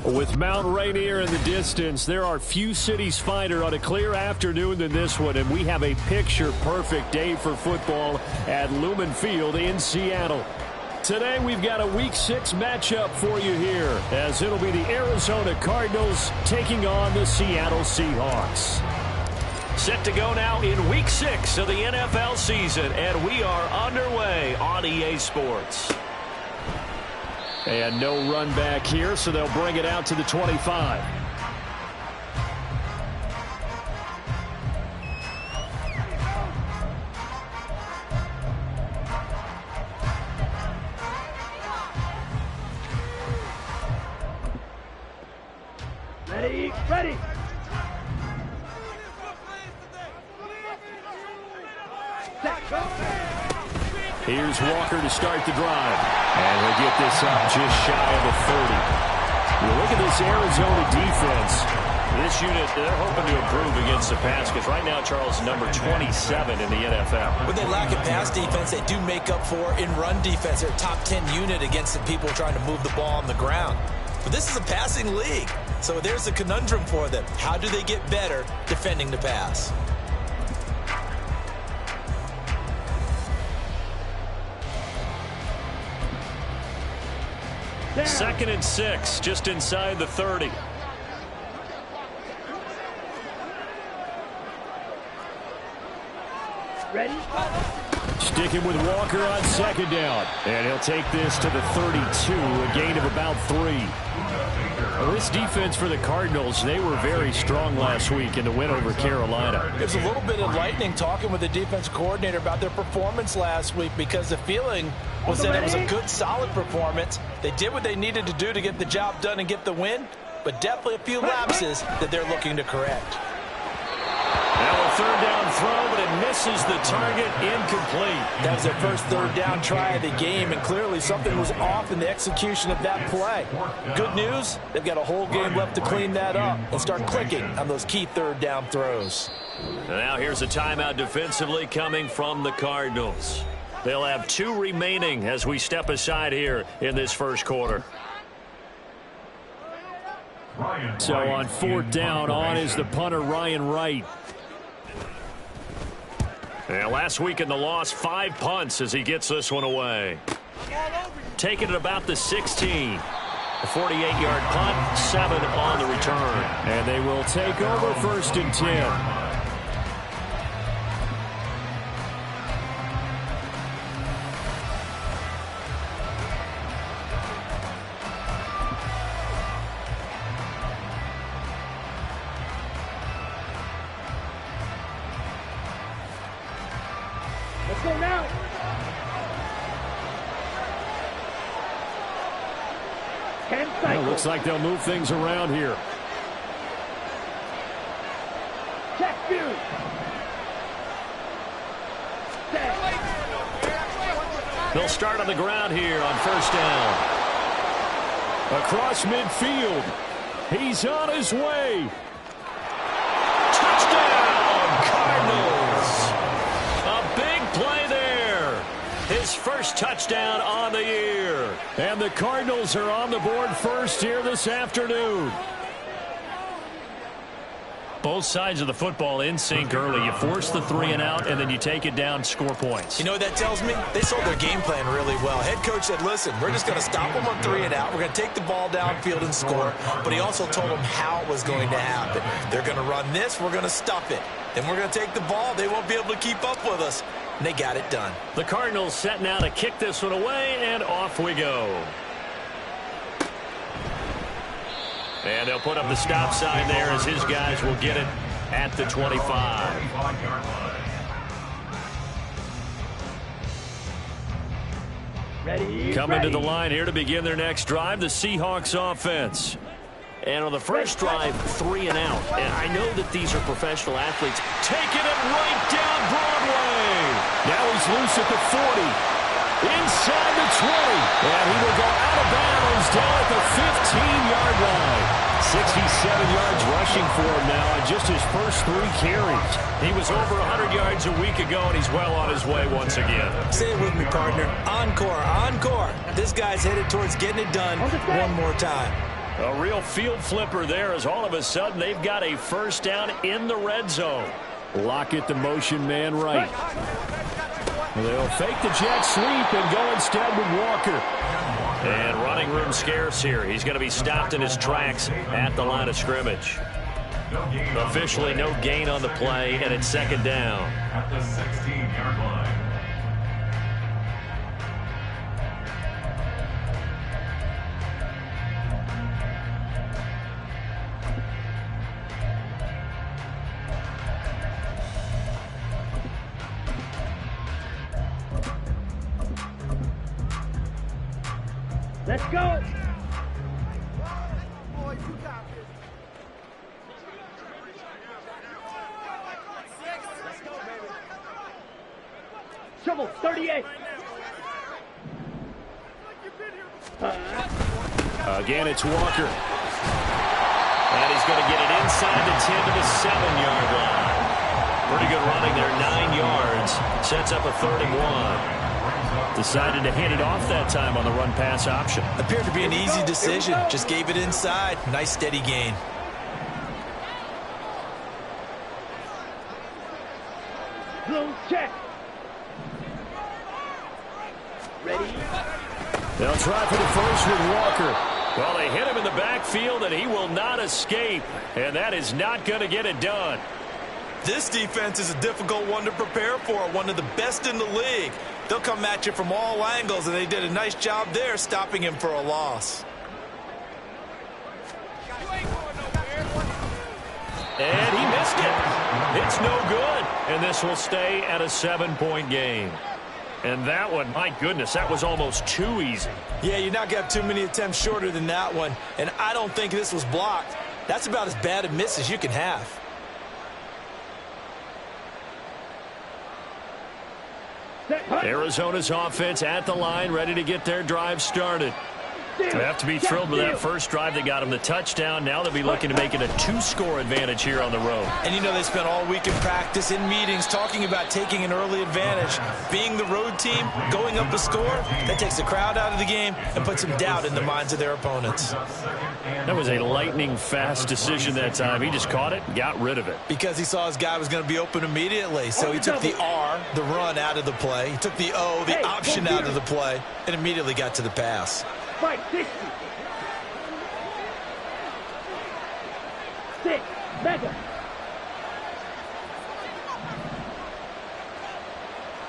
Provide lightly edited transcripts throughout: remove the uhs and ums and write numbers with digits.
With Mount Rainier in the distance, there are few cities finer on a clear afternoon than this one, and we have a picture-perfect day for football at Lumen Field in Seattle. Today, we've got a Week 6 matchup for you here, as it'll be the Arizona Cardinals taking on the Seattle Seahawks. Set to go now in Week 6 of the NFL season, and we are underway on EA Sports. And no run back here, so they'll bring it out to the 25. Ready. Here's Walker to start the drive. And he'll get this up just shy of the 30. You look at this Arizona defense. This unit, they're hoping to improve against the pass because right now, Charles, number 27 in the NFL. When they lack in pass defense, they do make up for in run defense. They're a top 10 unit against the people trying to move the ball on the ground. But this is a passing league. So there's a conundrum for them. How do they get better defending the pass? Second and 6, just inside the 30. Ready? Sticking with Walker on second down. And he'll take this to the 32, a gain of about 3. Well, this defense for the Cardinals, they were very strong last week in the win over Carolina. It was a little bit enlightening talking with the defense coordinator about their performance last week because the feeling was that it was a good, solid performance. They did what they needed to do to get the job done and get the win, but definitely a few lapses that they're looking to correct. Now a third down throw, but it misses the target, incomplete. That was their first third down try of the game, and clearly something was off in the execution of that play. Good news, they've got a whole game left to clean that up and start clicking on those key third down throws. Now here's a timeout defensively coming from the Cardinals. They'll have 2 remaining as we step aside here in this first quarter. So on fourth down, on is the punter, Ryan Wright. And last week in the loss, 5 punts as he gets this one away. Taking it about the 16. A 48-yard punt, 7 on the return. And they will take over first and 10. Let's go now. Well, looks like they'll move things around here. Check you. They'll start on the ground here on first down. Across midfield. He's on his way. Touchdown, Cardinals. A big play there. His first touchdown on the year. And the Cardinals are on the board first here this afternoon. Both sides of the football in sync early. You force the 3 and out, and then you take it down, score points. You know what that tells me? They sold their game plan really well. Head coach said, listen, we're just going to stop them on 3 and out. We're going to take the ball downfield and score. But he also told them how it was going to happen. They're going to run this. We're going to stuff it. Then we're going to take the ball. They won't be able to keep up with us. And they got it done. The Cardinals set now to kick this one away, and off we go. And they'll put up the stop sign there as his guys will get it at the 25. Coming to the line here to begin their next drive, the Seahawks offense. And on the first drive, 3 and out. And I know that these are professional athletes. Taking it right down Broadway. Now he's loose at the 40. Inside the 20. And he will go out of bounds down at the 15-yard line. 67 yards rushing for him now on just his first 3 carries. He was over 100 yards a week ago, and he's well on his way once again. Say it with me, partner. Encore, encore. This guy's headed towards getting it done one more time. A real field flipper there as all of a sudden they've got a first down in the red zone. Lockett the motion man right. They'll fake the jet sweep and go instead with Walker. And running room scarce here. He's going to be stopped in his tracks at the line of scrimmage. Officially no gain on the play, and it's second down. At the 16-yard line. Let's go. Trouble, 38. Again, it's Walker. And he's going to get it inside the 10 to the 7-yard line. Pretty good running there, 9 yards. Sets up a 3rd and 1. Decided to hand it off that time on the run-pass option. Appeared to be an easy decision. Just gave it inside. Nice steady gain. Blue check. Ready? They'll try for the first with Walker. Well, they hit him in the backfield, and he will not escape. And that is not going to get it done. This defense is a difficult one to prepare for, one of the best in the league. They'll come at you from all angles, and they did a nice job there stopping him for a loss. And he missed it. It's no good. And this will stay at a 7-point game. And that one, my goodness, that was almost too easy. Yeah, you're not going to have too many attempts shorter than that one. And I don't think this was blocked. That's about as bad a miss as you can have. Arizona's offense at the line, ready to get their drive started. They have to be thrilled with that first drive that got them the touchdown. Now they'll be looking to make it a 2-score advantage here on the road. And you know they spent all week in practice, in meetings, talking about taking an early advantage. Being the road team, going up a score, that takes the crowd out of the game and puts some doubt in the minds of their opponents. That was a lightning-fast decision that time. He just caught it and got rid of it. Because he saw his guy was going to be open immediately. So he took the R, the run, out of the play. He took the O, the option, out of the play, and immediately got to the pass. Fight 60. 6. Mega.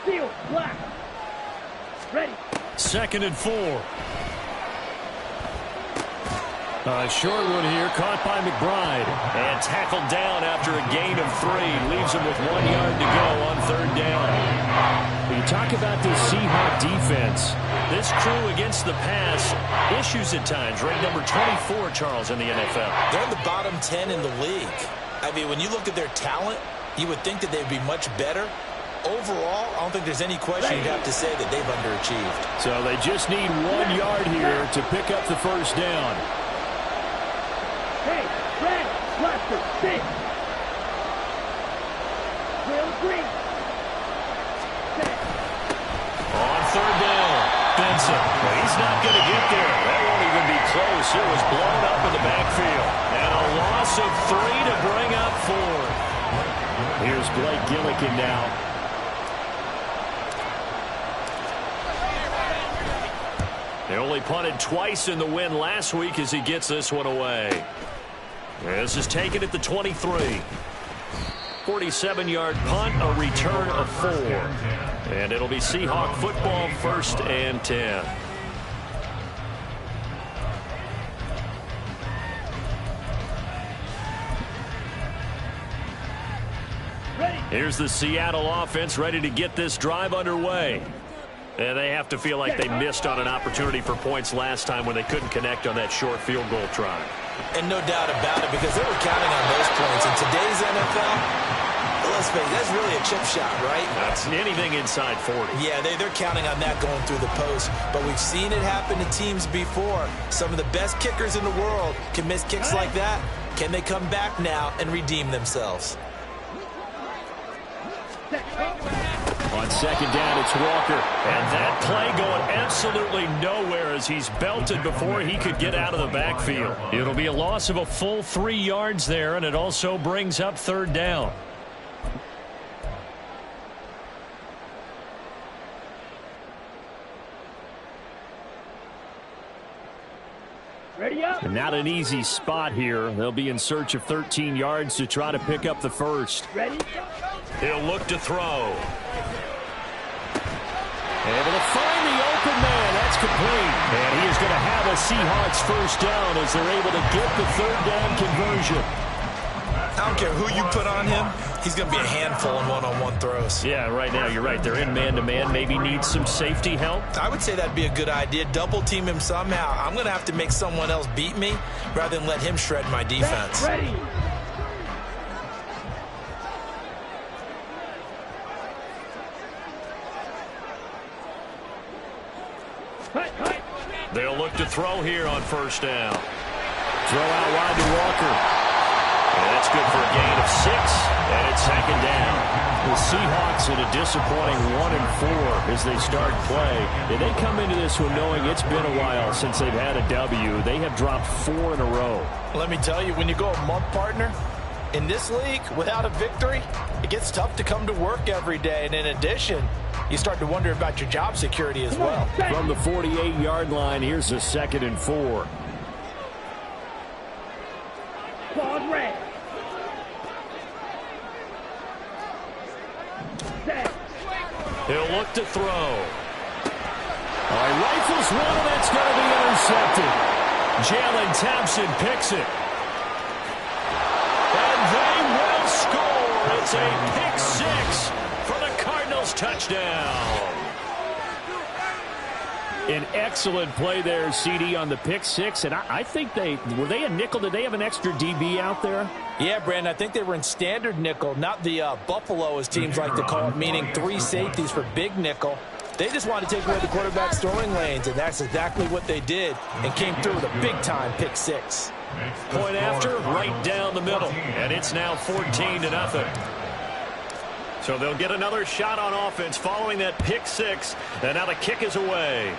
Steel. Black. Ready. 2nd and 4. A short one here, caught by McBride. And tackled down after a gain of 3. Leaves him with 1 yard to go on 3rd down. When you talk about this Seahawk defense, this crew against the pass, issues at times. Ranked number 24, Charles, in the NFL. They're in the bottom 10 in the league. I mean, when you look at their talent, you would think that they'd be much better. Overall, I don't think there's any question you'd have to say that they've underachieved. So they just need 1 yard here to pick up the first down. Hey, red, blaster, 6. Real green. On 3rd down, Benson. But he's not going to get there. That won't even be close. It was blown up in the backfield. And a loss of 3 to bring up 4. Here's Blake Gillikin now. They only punted twice in the win last week as he gets this one away. This is taken at the 23. 47-yard punt, a return of 4. And it'll be Seahawk football, 1st and 10. Here's the Seattle offense ready to get this drive underway. And they have to feel like they missed on an opportunity for points last time when they couldn't connect on that short field goal try. And no doubt about it, because they were counting on those points. In today's NFL, let's face it, that's really a chip shot, right? That's anything inside 40. Yeah, they're counting on that going through the post. But we've seen it happen to teams before. Some of the best kickers in the world can miss kicks like that. Can they come back now and redeem themselves? On On second down, it's Walker. And that play going absolutely nowhere as he's belted before he could get out of the backfield. It'll be a loss of a full 3 yards there, and it also brings up third down. Ready up. And not an easy spot here. They'll be in search of 13 yards to try to pick up the first. Ready. He'll look to throw. Able to find the open man. That's complete. And he is going to have a Seahawks first down as they're able to get the third down conversion. I don't care who you put on him. He's going to be a handful in one-on-one throws. Yeah, right now you're right. They're in man-to-man. Maybe needs some safety help. I would say that'd be a good idea. Double team him somehow. I'm going to have to make someone else beat me rather than let him shred my defense. Ready. They'll look to throw here on first down. Throw out wide to Walker. And that's good for a gain of 6, and it's second down. The Seahawks in a disappointing 1-4 as they start play. And they come into this one knowing it's been a while since they've had a W. They have dropped 4 in a row. Let me tell you, when you go a month, partner, in this league, without a victory, it gets tough to come to work every day. And in addition, you start to wonder about your job security as well. From the 48-yard line, here's a 2nd and 4. Pause red. Set. He'll look to throw. All right, rifles one, and that's going to be intercepted. Jalen Thompson picks it. And they will score. It's a pick 6 for the Cardinals touchdown. An excellent play there, CD, on the pick 6. And I think were they a nickel? Did they have an extra DB out there? Yeah, Brandon, I think they were in standard nickel, not the Buffalo, as teams like to call it, meaning 3 safeties for big nickel. They just wanted to take away the quarterback's throwing lanes, and that's exactly what they did, and came through with a big-time pick 6. Point after, right down the middle, and it's now 14-0. So they'll get another shot on offense following that pick 6, and now the kick is away.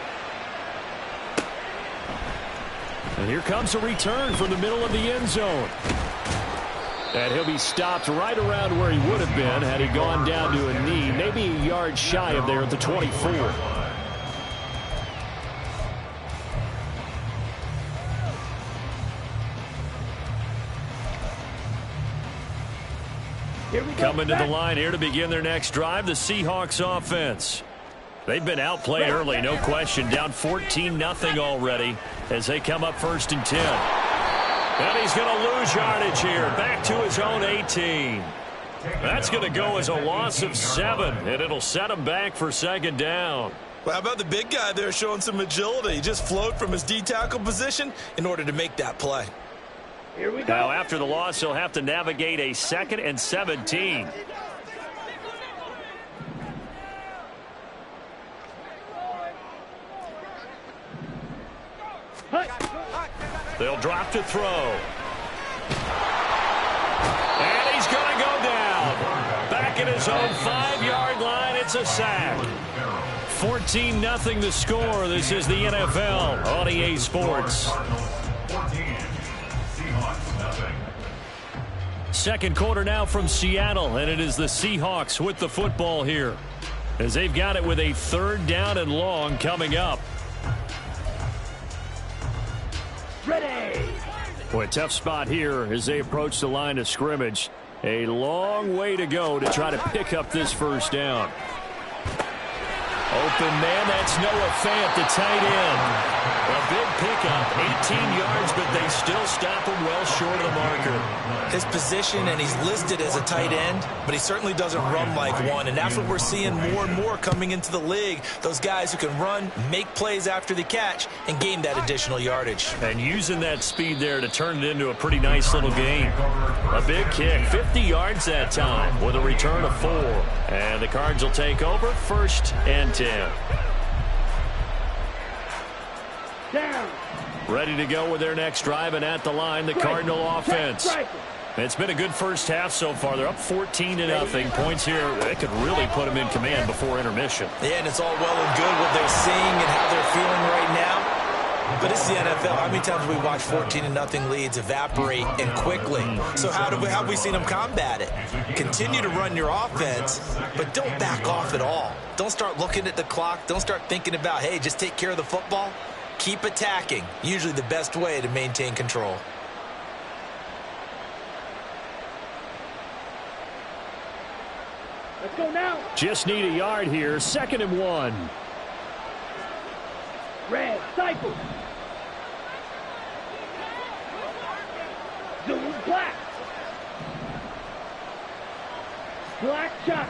And here comes a return from the middle of the end zone. And he'll be stopped right around where he would have been had he gone down to a knee, maybe a yard shy of there at the 24. Here we go. Coming to the line here to begin their next drive, the Seahawks offense. They've been outplayed early, no question. Down 14-0 already as they come up 1st and 10. And he's going to lose yardage here. Back to his own 18. That's going to go as a loss of 7, and it'll set him back for 2nd down. Well, how about the big guy there showing some agility? He just flowed from his D-tackle position in order to make that play. Here we go. Now, after the loss, he'll have to navigate a 2nd and 17. They'll drop to throw. And he's going to go down. Back at his own 5-yard line, it's a sack. 14-0 the score. This is the NFL on EA Sports. 14, Seahawks nothing. Second quarter now from Seattle, and it is the Seahawks with the football here as they've got it with a 3rd down and long coming up. Ready. Boy, a tough spot here as they approach the line of scrimmage. A long way to go to try to pick up this first down. Open man, that's Noah Fant, the tight end. A big pickup, 18 yards, but they still stop him well short of the marker. His position, and he's listed as a tight end, but he certainly doesn't run like one, and that's what we're seeing more and more coming into the league. Those guys who can run, make plays after the catch, and gain that additional yardage. And using that speed there to turn it into a pretty nice little game. A big kick, 50 yards that time with a return of 4. And the Cards will take over 1st and 10. Down. Ready to go with their next drive, and at the line, the Cardinal offense. It's been a good first half so far. They're up 14-0. Points here, that could really put them in command before intermission. Yeah, and it's all well and good what they're seeing and how they're feeling right now. But it's the NFL. How many times have we watched 14-0 leads evaporate and quickly? So how have we seen them combat it? Continue to run your offense, but don't back off at all. Don't start looking at the clock. Don't start thinking about, hey, just take care of the football. Keep attacking. Usually the best way to maintain control. Let's go now. Just need a yard here. 2nd and 1. Red, cycle. Zoom, black. Black shot.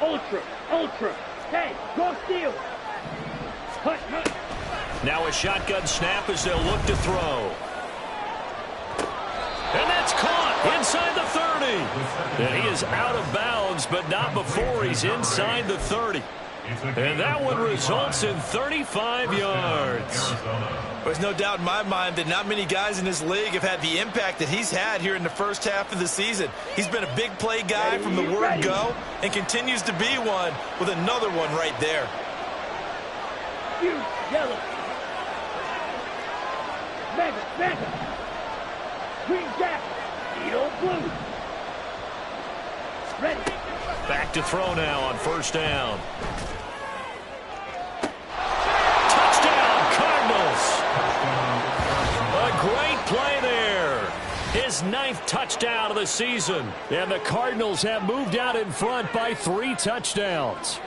Ultra, ultra. Hey, go steal. Hut, hut. Now a shotgun snap as they'll look to throw. And that's caught inside the 30. And he is out of bounds, but not before he's inside the 30. And that one results in 35 yards. There's no doubt in my mind that not many guys in this league have had the impact that he's had here in the first half of the season. He's been a big play guy from the word go and continues to be one with another one right there. Huge, yellow. Mega, mega. Green jacket. Eagle blue. Ready. Back to throw now on 1st down. A great play there. His 9th touchdown of the season. And the Cardinals have moved out in front by 3 touchdowns.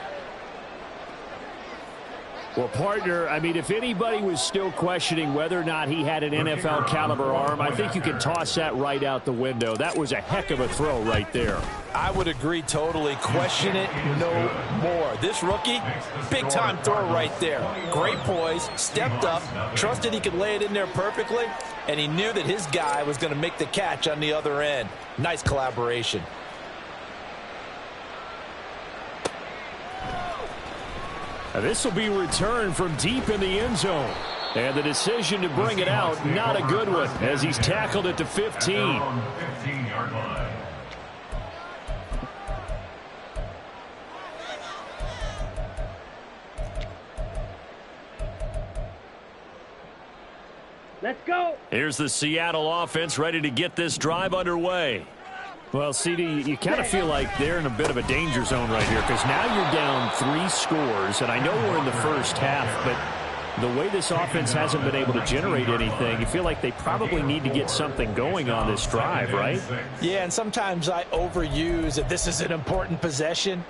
Well, partner, I mean, if anybody was still questioning whether or not he had an NFL caliber arm, I think you can toss that right out the window. That was a heck of a throw right there. I would agree totally. Question it no more. This rookie, big-time throw right there. Great poise, stepped up, trusted he could lay it in there perfectly, and he knew that his guy was going to make the catch on the other end. Nice collaboration. This will be returned from deep in the end zone. And the decision to bring it out, not a good one, as he's tackled at the 15. 15-yard line. Let's go. Here's the Seattle offense ready to get this drive underway. Well, CD, you kind of feel like they're in a bit of a danger zone right here because now you're down 3 scores, and I know we're in the first half, but the way this offense hasn't been able to generate anything, you feel like they probably need to get something going on this drive, right? Yeah, and sometimes I overuse that this is an important possession,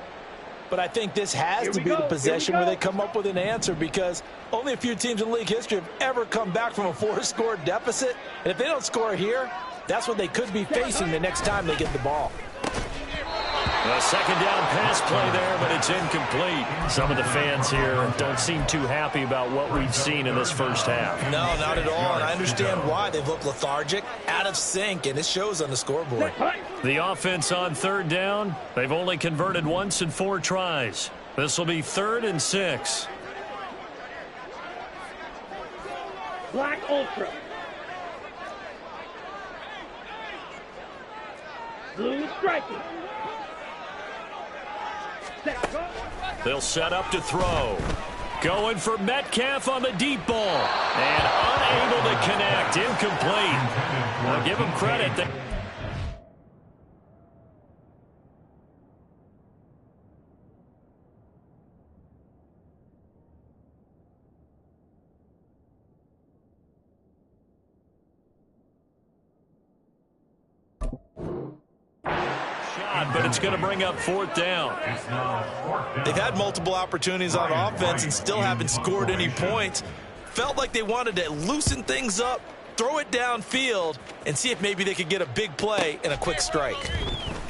but I think this has to be the possession where they come up with an answer because only a few teams in league history have ever come back from a 4-score deficit, and if they don't score here, that's what they could be facing the next time they get the ball. A 2nd down pass play there, but it's incomplete. Some of the fans here don't seem too happy about what we've seen in this first half. No, not at all, and I understand why. They've looked lethargic, out of sync, and it shows on the scoreboard. The offense on 3rd down, they've only converted once in 4 tries. This will be 3rd and 6. Black Ultra. Blue striking. Set, go. They'll set up to throw. Going for Metcalf on the deep ball. And unable to connect. Incomplete. I'll give him credit. But it's going to bring up 4th down. They've had multiple opportunities on offense and still haven't scored any points. Felt like they wanted to loosen things up, throw it downfield, and see if maybe they could get a big play and a quick strike.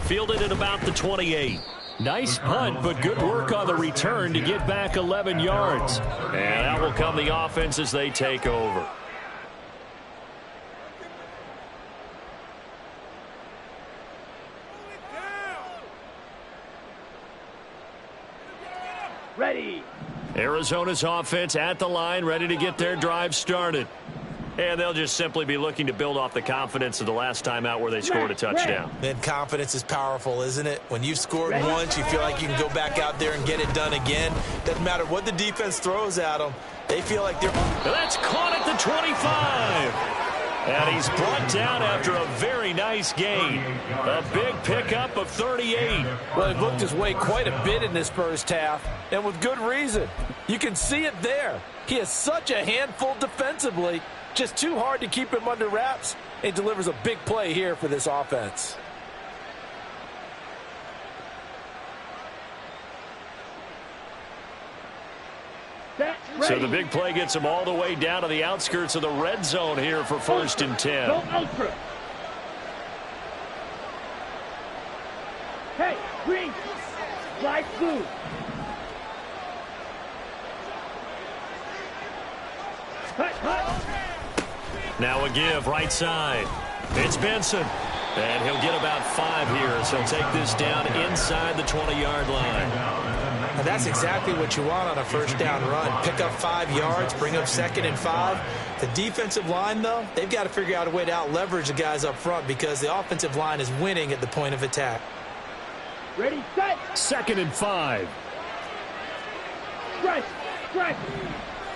Fielded at about the 28. Nice punt, but good work on the return to get back 11 yards. And out will come the offense as they take over. Ready. Arizona's offense at the line, ready to get their drive started. And they'll just simply be looking to build off the confidence of the last time out where they scored a touchdown. Man, confidence is powerful, isn't it? When you've scored once, you feel like you can go back out there and get it done again. Doesn't matter what the defense throws at them. They feel like they're... That's caught at the 25. And he's brought down after a very nice gain. A big pickup of 38. Well, he looked his way quite a bit in this first half, and with good reason. You can see it there. He is such a handful defensively. Just too hard to keep him under wraps. He delivers a big play here for this offense. So the big play gets him all the way down to the outskirts of the red zone here for 1st and 10. Go ultra. Hey, green. Fly blue. Now a give right side. It's Benson. And he'll get about 5 here as he'll take this down inside the 20-yard line. And that's exactly what you want on a first down run. Pick up 5 yards, bring up 2nd and 5. The defensive line, though, they've got to figure out a way to out-leverage the guys up front because the offensive line is winning at the point of attack. Ready, set. 2nd and 5. Strike. Strike.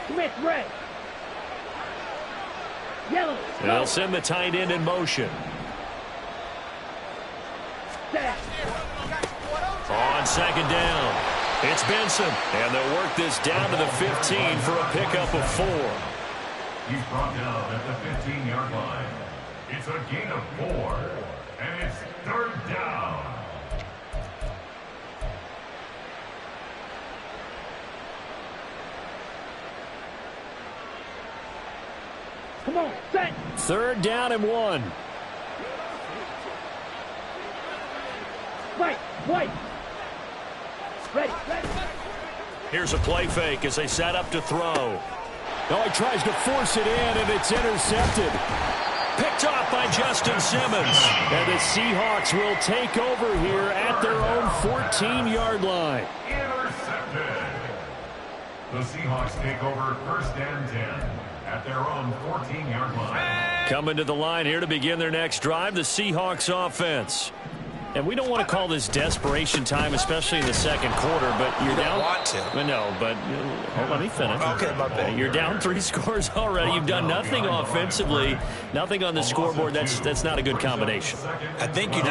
Smith, red. Yellow. They'll send the tight end in motion. Set. On 2nd down, it's Benson. And they'll work this down to the 15 for a pickup of 4. He's brought down at the 15-yard line. It's a gain of 4. And it's 3rd down. Come on, set. 3rd down and 1. White. Ready. Here's a play fake as they set up to throw. Oh, he tries to force it in, and it's intercepted. Picked off by Justin Simmons. And the Seahawks will take over here at their own 14-yard line. Intercepted. The Seahawks take over 1st and 10 at their own 14-yard line. Coming to the line here to begin their next drive, the Seahawks offense. And we don't want to call this desperation time, especially in the 2nd quarter, but you're down. Want to. No, but let me finish. Okay, my bad. You're down 3 scores already. You've done nothing offensively, nothing on the scoreboard. That's not a good combination. I think you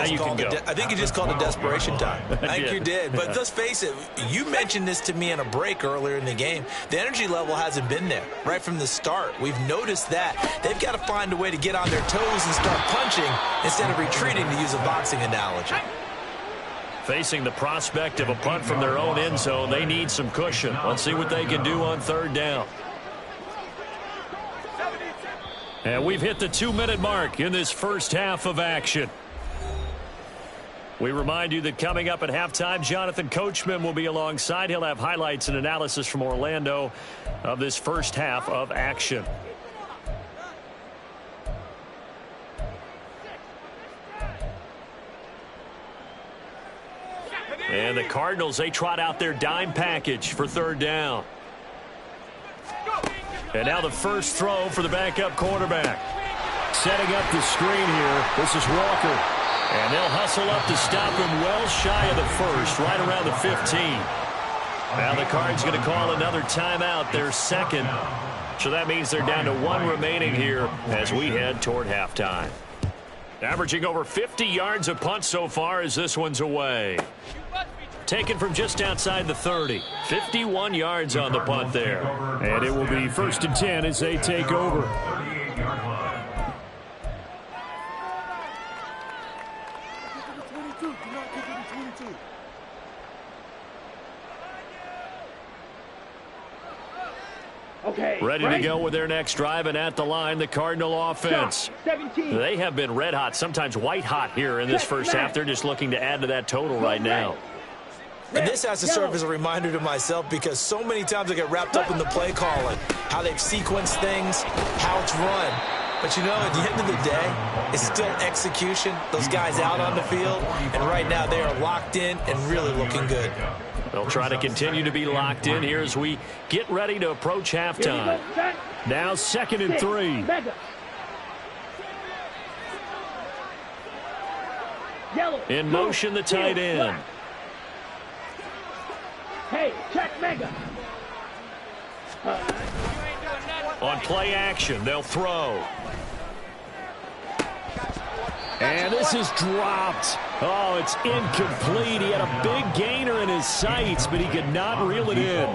just called it desperation time. I think you did. But let's face it, you mentioned this to me in a break earlier in the game. The energy level hasn't been there right from the start. We've noticed that. They've got to find a way to get on their toes and start punching instead of retreating, to use a boxing analogy. Facing the prospect of a punt from their own end zone, they need some cushion. Let's see what they can do on 3rd down. And we've hit the 2-minute mark in this first half of action. We remind you that coming up at halftime, Jonathan Coachman will be alongside. He'll have highlights and analysis from Orlando of this first half of action. And the Cardinals, they trot out their dime package for 3rd down. And now the first throw for the backup quarterback. Setting up the screen here. This is Walker. And they'll hustle up to stop him well shy of the 1st, right around the 15. Now the Cards going to call another timeout, their 2nd. So that means they're down to 1 remaining here as we head toward halftime. Averaging over 50 yards a punt so far as this one's away. Taken from just outside the 30. 51 yards on the punt there. And it will be 1st and 10 as they take over. 38-yard line. Okay. Ready to go with their next drive, and at the line, the Cardinal offense. 17. They have been red hot, sometimes white hot here in this first half. They're just looking to add to that total right now. And this has to serve as a reminder to myself because so many times I get wrapped up in the play calling, how they've sequenced things, how it's run. But, you know, at the end of the day, it's still execution. Those guys out on the field, and right now they are locked in and really looking good. They'll try to continue to be locked in here as we get ready to approach halftime. Now 2nd and 3. Mega. Yellow. In motion, the tight end. Hey, check Mega. On play action, they'll throw. And this is dropped. Oh, it's incomplete. He had a big gainer in his sights, but he could not reel it in.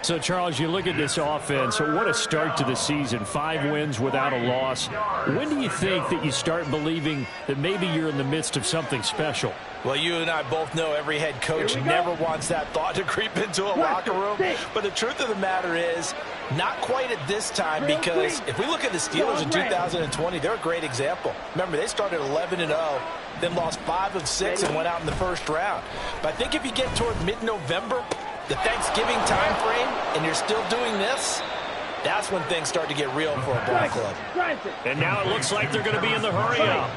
So, Charles, you look at this offense. So what a start to the season. 5 wins without a loss. When do you think that you start believing that maybe you're in the midst of something special? Well, you and I both know every head coach never wants that thought to creep into a locker room. But the truth of the matter is, not quite at this time, because if we look at the Steelers in 2020, they're a great example. Remember, they started 11-0, then lost 5 of 6 and went out in the first round. But I think if you get toward mid-November, the Thanksgiving time frame, and you're still doing this, that's when things start to get real for a ball club. And now it looks like they're going to be in the hurry-up.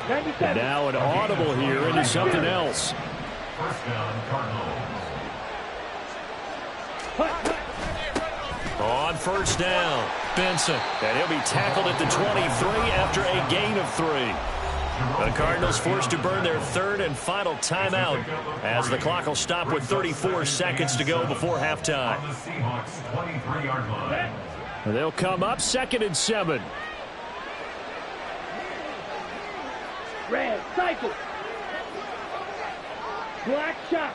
Now an audible here into something else. First down, Cardinals. On first down, Benson. And he'll be tackled at the 23 after a gain of 3. The Cardinals forced to burn their 3rd and final timeout as the clock will stop with 34 seconds to go before halftime. On the Seahawks 23-yard line. They'll come up 2nd and 7. Red, cycle. Black shot.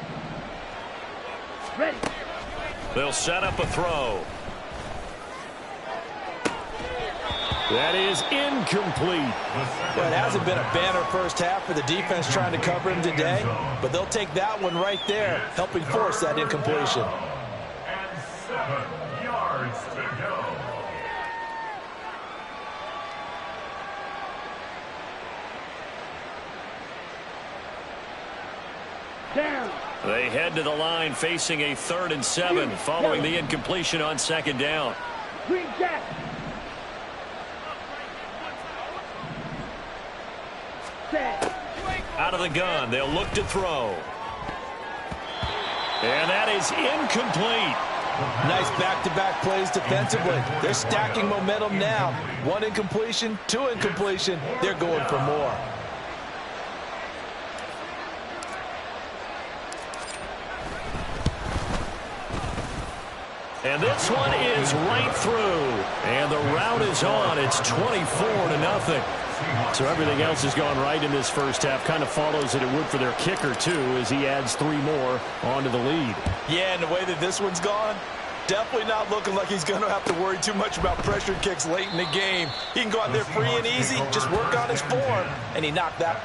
Ready. They'll set up a throw. That is incomplete. Well, it hasn't been a banner first half for the defense trying to cover him today, but they'll take that one right there, helping force that incompletion. And 7 yards to go. Down. They head to the line facing a 3rd and 7 following the incompletion on 2nd down. Green jack. Set. Out of the gun, they'll look to throw. And that is incomplete. Nice back-to-back plays defensively. They're stacking momentum now. 1 incompletion, 2 incompletion. They're going for more. And this one is right through. And the route is on. It's 24-0. So everything else has gone right in this first half. Kind of follows that it would for their kicker, too, as he adds 3 more onto the lead. Yeah, and the way that this one's gone, definitely not looking like he's going to have to worry too much about pressure kicks late in the game. He can go out there free and easy, just work on his form, and he knocked that.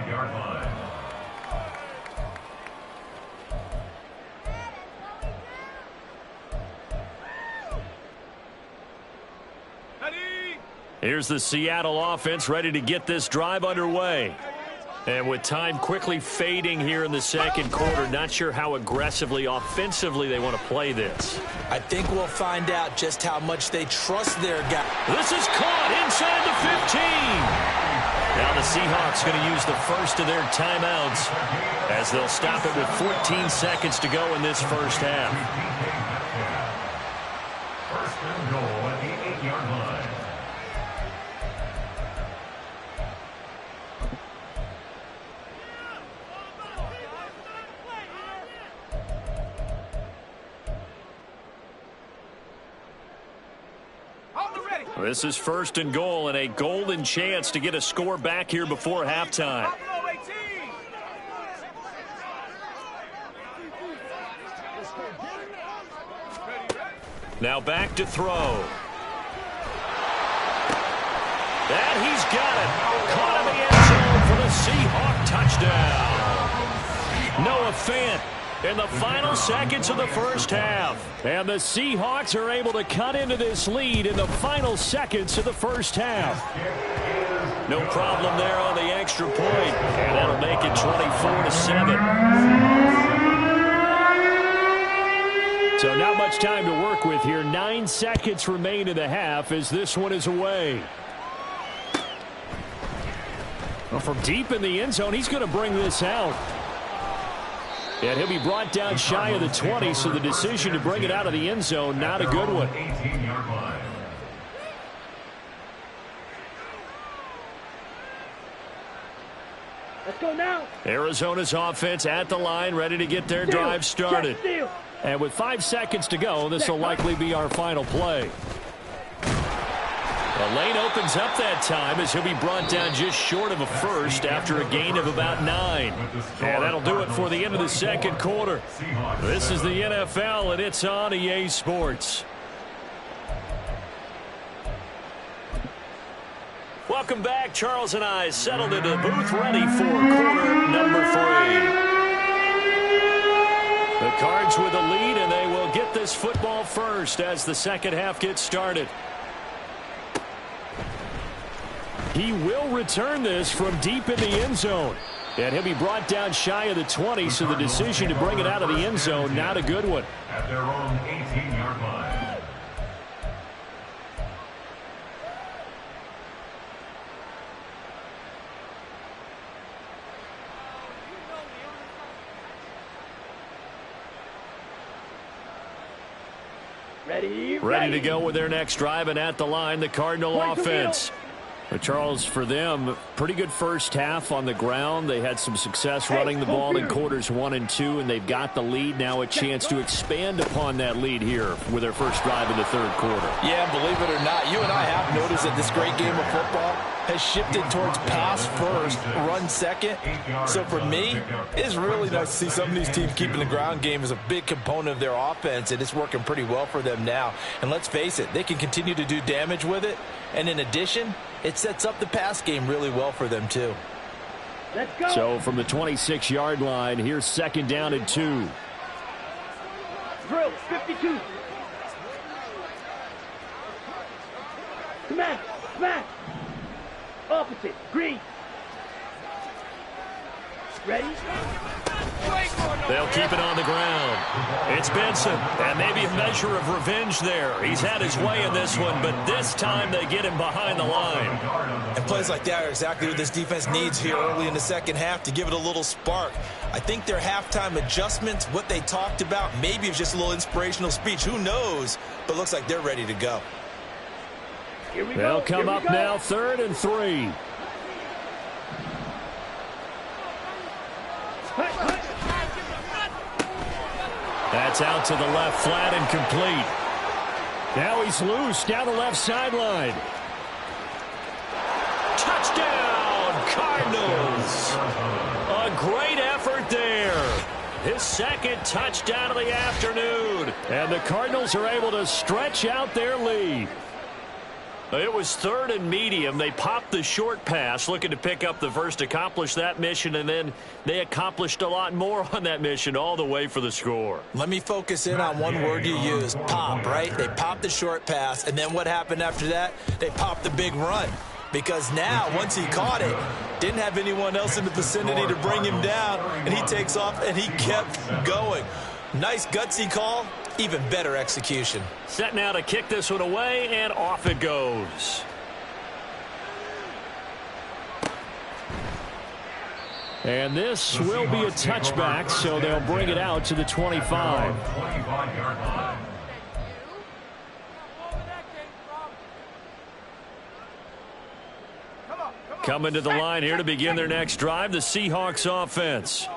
Yard line. Here's the Seattle offense ready to get this drive underway. And with time quickly fading here in the second quarter, not sure how aggressively, offensively they want to play this. I think we'll find out just how much they trust their guy. This is caught inside the 15. Now the Seahawks going to use the first of their timeouts as they'll stop it with 14 seconds to go in this first half. First and goal at the 8-yard line. This is first and goal and a golden chance to get a score back here before halftime. Now back to throw. And he's got it. Caught in the end zone for the Seahawk touchdown. Noah Fant in the final seconds of the first half. And the Seahawks are able to cut into this lead in the final seconds of the first half. No problem there on the extra point, and that'll make it 24-7. So not much time to work with here. 9 seconds remain in the half as this one is away. Well, from deep in the end zone, he's going to bring this out. And he'll be brought down shy of the 20, so the decision to bring it out of the end zone, not a good one. 18-yard line. Let's go now. Arizona's offense at the line, ready to get their drive started. Steal. And with 5 seconds to go, this will likely be our final play. The lane opens up that time as he'll be brought down just short of a first after a gain of about 9. And that'll do it for the end of the second quarter. This is the NFL, and it's on EA Sports. Welcome back. Charles and I settled into the booth ready for quarter number 3. The Cards with the lead, and they will get this football first as the second half gets started. He will return this from deep in the end zone. And he'll be brought down shy of the 20, so the decision to bring it out of the end zone, not a good one. At their own 18-yard line. Ready to go with their next drive, and at the line, the Cardinal offense. But Charles, for them, pretty good first half on the ground. They had some success running the ball in quarters 1 and 2, and they've got the lead. Now a chance to expand upon that lead here with their first drive in the third quarter. Yeah, believe it or not, you and I have noticed that this great game of football has shifted towards pass first, run second. So for me, it's really nice to see some of these teams keeping the ground game as a big component of their offense, and it's working pretty well for them now. And let's face it, they can continue to do damage with it. And in addition, it sets up the pass game really well for them too. Let's go. So from the 26-yard line, here's second down and 2. Drill 52. Smash. Smash. Opposite. Green. Ready? They'll keep it on the ground. It's Benson, and maybe a measure of revenge there. He's had his way in this one, but this time they get him behind the line. And plays like that are exactly what this defense needs here early in the second half to give it a little spark. I think their halftime adjustments, what they talked about, maybe it's just a little inspirational speech. Who knows? But looks like they're ready to go. Here we They'll go. come Here we up go. now, 3rd and 3. That's out to the left, flat and complete. Now he's loose down the left sideline. Touchdown, Cardinals. A great effort there. His second touchdown of the afternoon. And the Cardinals are able to stretch out their lead. It was 3rd and medium. They popped the short pass, looking to pick up the first, accomplish that mission, and then they accomplished a lot more on that mission all the way for the score. Let me focus in on one word you used, pop, right? They popped the short pass, and then what happened after that? They popped the big run. Because now, once he caught it, didn't have anyone else in the vicinity to bring him down, and he takes off, and he kept going. Nice gutsy call, even better execution. Set now to kick this one away, and off it goes. And this will be a touchback, so they'll bring it out to the 25. 25-yard line. Coming to the line here to begin their next drive, the Seahawks offense.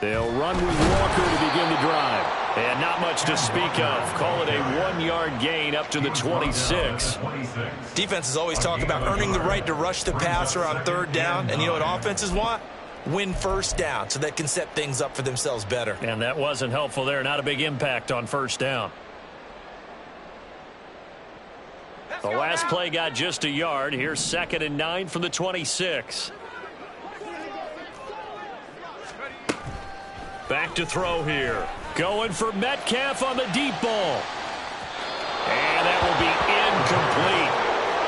They'll run with Walker to begin the drive. And not much to speak of. Call it a 1-yard gain up to the 26. Defenses always talk about earning the right to rush the passer on 3rd down. And you know what offenses want? Win first down so they can set things up for themselves better. And that wasn't helpful there. Not a big impact on first down. The last play got just a yard. Here's 2nd and 9 from the 26. Back to throw here. Going for Metcalf on the deep ball. And that will be incomplete.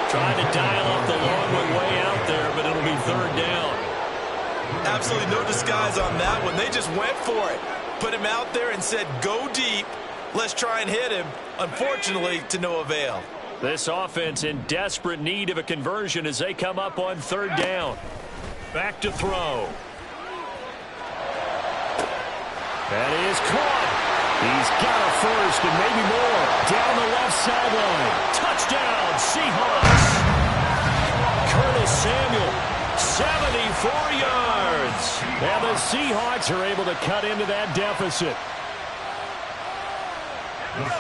Trying to dial up the long way out there, but it'll be third down. Absolutely no disguise on that one. They just went for it. Put him out there and said, go deep. Let's try and hit him. Unfortunately, to no avail. This offense in desperate need of a conversion as they come up on third down. Back to throw. That is caught. He's got a first and maybe more. Down the left sideline. Touchdown, Seahawks. Curtis Samuel, 74 yards. And the Seahawks are able to cut into that deficit.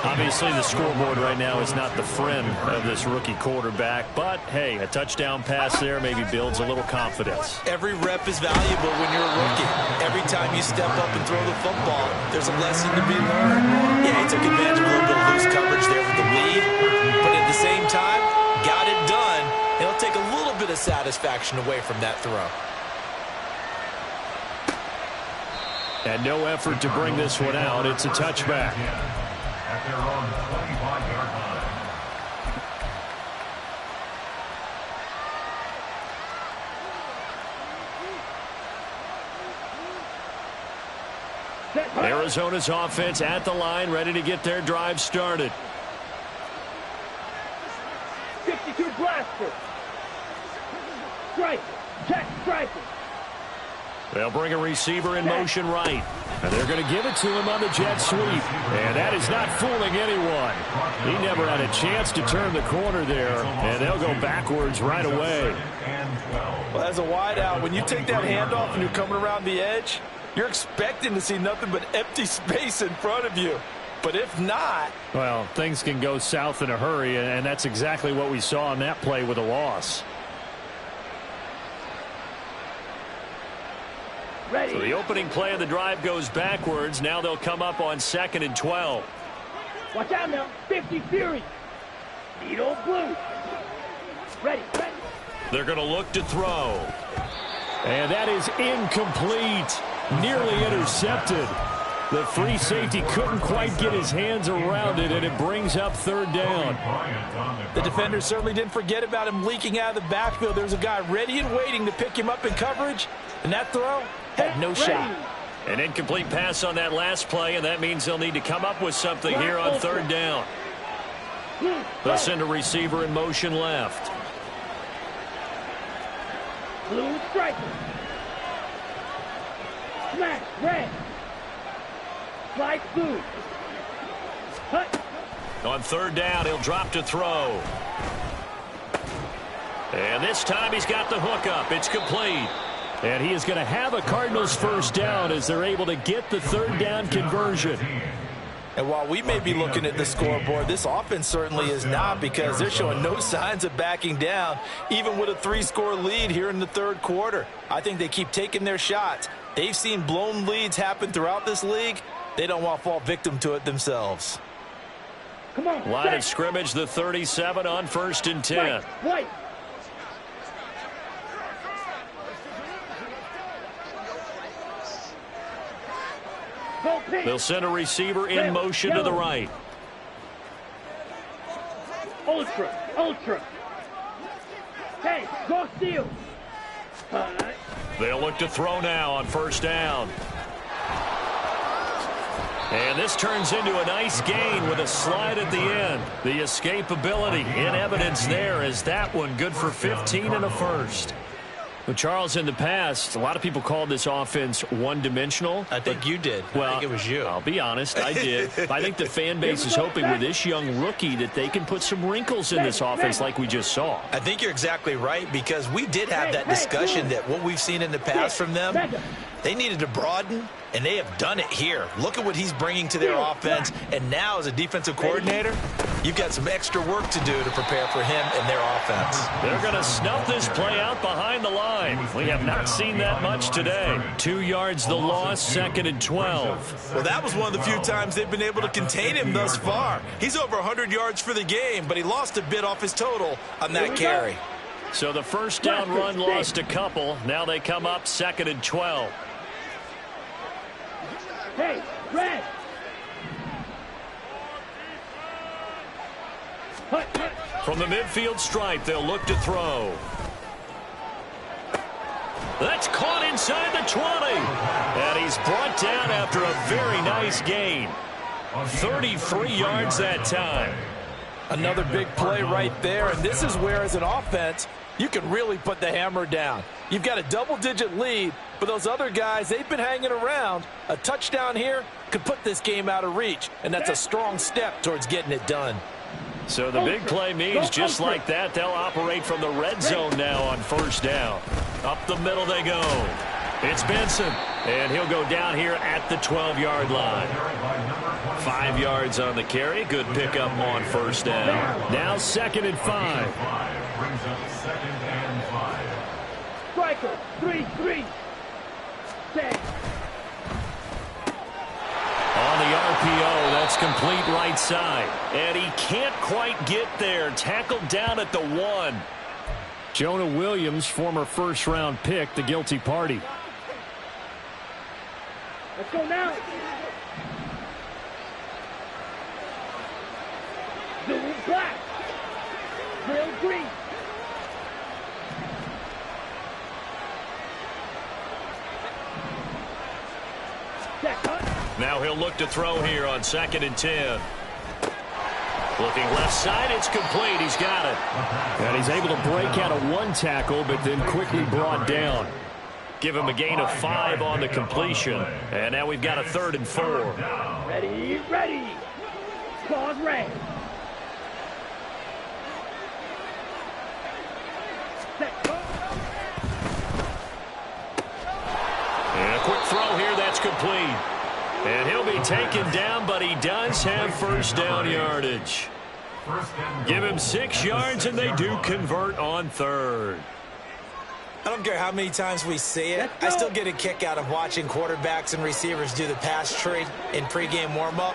Obviously, the scoreboard right now is not the friend of this rookie quarterback. But, hey, a touchdown pass there maybe builds a little confidence. Every rep is valuable when you're a rookie. Every time you step up and throw the football, there's a lesson to be learned. Yeah, he took advantage of a little bit of loose coverage there with the lead. But at the same time, got it done. It'll take a little bit of satisfaction away from that throw. And no effort to bring this one out. It's a touchback. At their own 25-yard line. Arizona's offense at the line, ready to get their drive started. 52 blaster. Strike. Check striker. They'll bring a receiver in motion right. And they're going to give it to him on the jet sweep. And that is not fooling anyone. He never had a chance to turn the corner there. And they'll go backwards right away. Well, as a wideout, when you take that handoff and you're coming around the edge, you're expecting to see nothing but empty space in front of you. But if not... well, things can go south in a hurry, and that's exactly what we saw on that play with a loss. Ready. So the opening play of the drive goes backwards. Now they'll come up on 2nd and 12. Watch out now. 50 Fury. Needle blue. Ready. Ready. They're going to look to throw. And that is incomplete. Nearly intercepted. The free safety couldn't quite get his hands around it, and it brings up third down. The defender certainly didn't forget about him leaking out of the backfield. There's a guy ready and waiting to pick him up in coverage, and that throw had no shot. An incomplete pass on that last play, and that means they'll need to come up with something here on third down. They'll send a receiver in motion left. Blue striker. Smash red. Slide blue. Hut. On third down, he'll drop to throw. And this time he's got the hook up. It's complete. And he is going to have a Cardinals first down as they're able to get the third down conversion. And while we may be looking at the scoreboard, this offense certainly is not, because they're showing no signs of backing down, even with a 3-score lead here in the third quarter. I think they keep taking their shots. They've seen blown leads happen throughout this league. They don't want to fall victim to it themselves. Come on. Line of scrimmage, the 37 on 1st and 10. White. They'll send a receiver in motion to the right. Ultra. Ultra. Hey, go steal. They'll look to throw now on first down. And this turns into a nice gain with a slide at the end. The escapability in evidence there is that one good for 15 and a first. Well, Charles, in the past, a lot of people called this offense one-dimensional. I think you did. Well, I think it was you. I'll be honest, I did. I think the fan base is hoping with this young rookie that they can put some wrinkles in this offense like we just saw. I think you're exactly right, because we did have that discussion that what we've seen in the past from them, they needed to broaden, and they have done it here. Look at what he's bringing to their offense, and now as a defensive coordinator, you've got some extra work to do to prepare for him and their offense. They're going to snuff this play out behind the line. We have not seen that much today. 2 yards the loss, 2nd and 12. Well, that was one of the few times they've been able to contain him thus far. He's over 100 yards for the game, but he lost a bit off his total on that carry. So the first down run lost a couple. Now they come up 2nd and 12. Hey, red. From the midfield stripe, they'll look to throw. That's caught inside the 20. And he's brought down after a very nice gain. 33 yards that time. Another big play right there, and this is where, as an offense, you can really put the hammer down. You've got a double-digit lead, but those other guys, they've been hanging around. A touchdown here could put this game out of reach, and that's a strong step towards getting it done. So the big play means just like that, they'll operate from the red zone now on first down. Up the middle they go. It's Benson, and he'll go down here at the 12-yard line. 5 yards on the carry. Good pickup on first down. Now 2nd and 5. Brings up 2nd and 5. Striker, 3-3. Set. On the RPO, that's complete right side. And he can't quite get there. Tackled down at the 1. Jonah Williams, former first-round pick, the guilty party. Let's go now. Blue black. Grill green. Set cut. Now he'll look to throw here on 2nd and 10. Looking left side, it's complete. He's got it. And he's able to break out of 1 tackle, but then quickly brought down. Give him a gain of 5 on the completion. And now we've got a 3rd and 4. Ready, ready. Claws red. Set cut. And a quick throw here, that's complete. And he'll be taken down, but he does have first down yardage. Give him 6 yards, and they do convert on 3rd. I don't care how many times we see it. I still get a kick out of watching quarterbacks and receivers do the pass tree in pregame warm-up.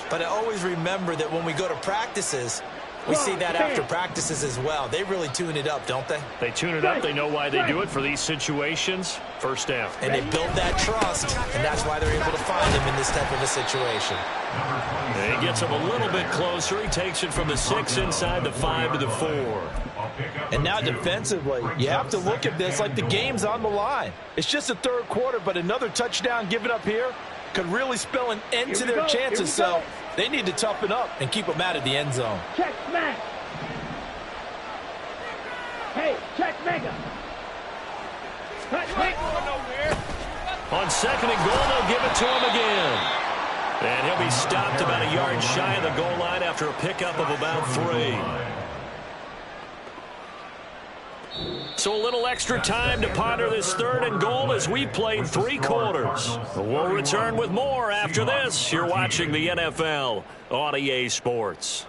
But I always remember that when we go to practices, we see that after practices as well. They really tune it up, don't they? They tune it up. They know why they do it for these situations. First down. And they build that trust, and that's why they're able to find him in this type of a situation. And he gets him a little bit closer. He takes it from the 6 inside the 5 to the 4. And now defensively, you have to look at this like the game's on the line. It's just the 3rd quarter, but another touchdown given up here could really spell an end to their chances. So they need to toughen up and keep them out of the end zone. Check smash. Hey, check mega. On 2nd and goal, they'll give it to him again. And he'll be stopped about a yard shy of the goal line after a pickup of about 3. So a little extra time to ponder this 3rd and goal as we played 3 quarters. We'll return with more after this. You're watching the NFL on EA Sports.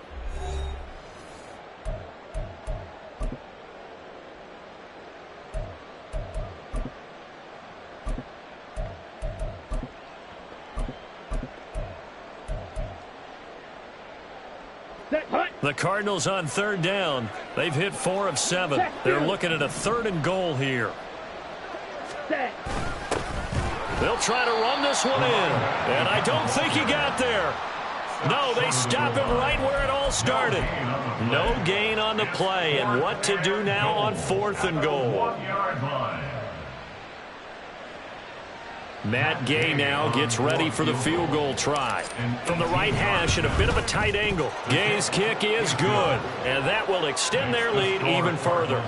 The Cardinals on 3rd down. They've hit 4 of 7. They're looking at a 3rd and goal here. They'll try to run this one in. And I don't think he got there. No, they stop him right where it all started. No gain on the play. And what to do now on 4th and goal. Matt Gay now gets ready for the field goal try. From the right hash at a bit of a tight angle. Gay's kick is good. And that will extend their lead even further.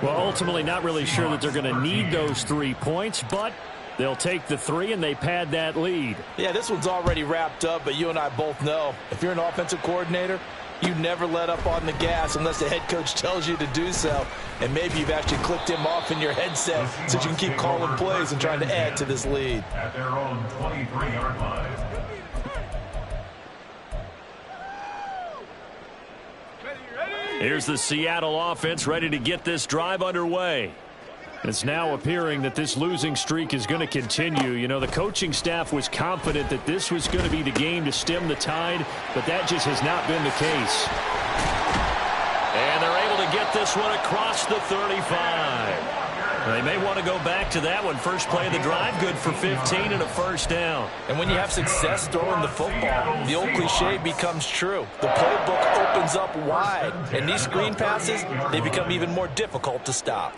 Well, ultimately not really sure that they're going to need those 3 points, but they'll take the 3 and they pad that lead. Yeah, this one's already wrapped up, but you and I both know if you're an offensive coordinator, you never let up on the gas unless the head coach tells you to do so. And maybe you've actually clicked him off in your headset so you can keep calling plays and trying to add to this lead. At their own 23-yard line. Here's the Seattle offense ready to get this drive underway. It's now appearing that this losing streak is going to continue. You know, the coaching staff was confident that this was going to be the game to stem the tide, but that just has not been the case. And they're able to get get this one across the 35. They may want to go back to that one. First play of the drive, good for 15 and a first down. And when you have success throwing the football, the old cliche becomes true. The playbook opens up wide, and these screen passes, they become even more difficult to stop.